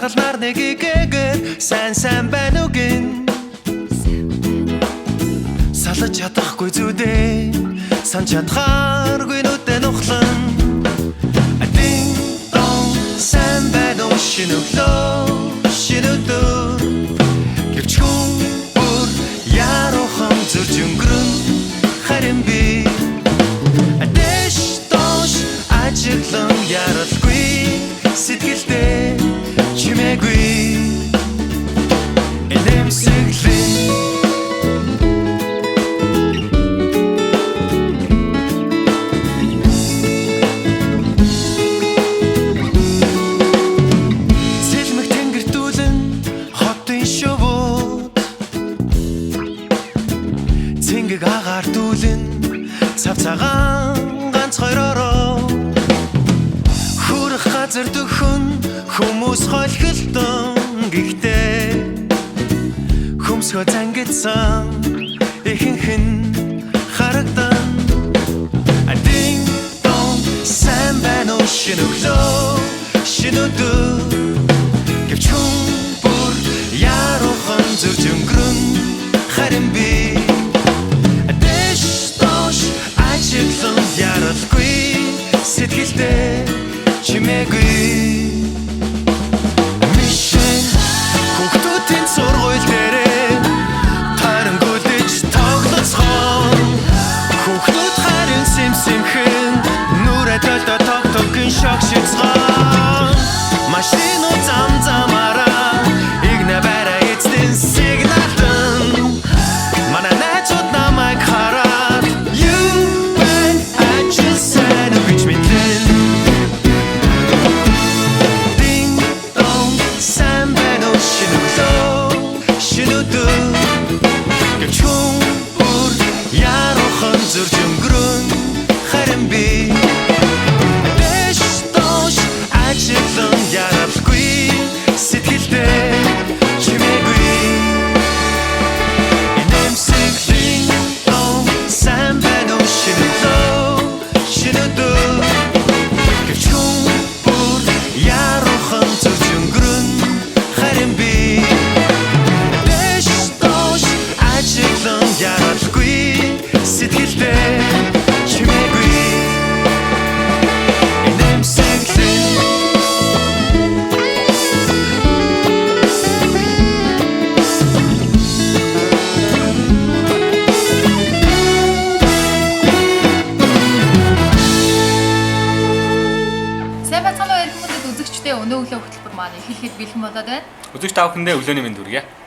Дагалнаар нэгэгээр сайн байна уу гин салж чадахгүй зүдээ сан чадхааргүй нүдэн ухлан дин дон сайн байна уу шинөдөө гэвч хүн бүр яруухан зүрж өнгөрөн харин би ажиглан яралгүй сэтгэлдээ чимээгүй энэмсэглэн сэлмэг тэнгэртүүлэн хотын шувууд цэнгэг агаар дүүлэн цав цагаан ганц хоёроо газар дөхөн хүмүүс холхилдон гэхдээ хүмсгөө зангидсан ихэнх нь харагдан дин дон сайн байна уу шинөдөө гэвч хүн бүр яруухан зүрж өнгөрөн харин би дэш дош ажиглан яралгүй сэтгэлдээ чимээгүй мишэн хүүхдүүдийн сургууль дээрээ тарангуулж тоглоцгоо хүүхдүүд харин симхэн нүрэ толдо тогтогын шок шицгаа машин замаараа игнэ бара эцэн сигналтан манай найзууд намайг хараад you and I just said which me then зүрж өнгөрөн харин би дэш дош ажиглан яралгүй сэтгэлдээ чимээгүй энэмсэглэн дон сайн байна уу шинөдөө гэвч хүн бүр яруухан зүрж өнгөрөн харин би дэш дош ажиглан яралгүй сэтгэлдээ чимээгүй энэмсэглэн сайн бацхан уу ярих хүмүүдэд үзэгчтэй өнөө өглөө хөтөлбөр маань эхлэхэд бэлэн болоод байна. Үзэгч та бүхэндээ өглөөний мэнд хүргэе.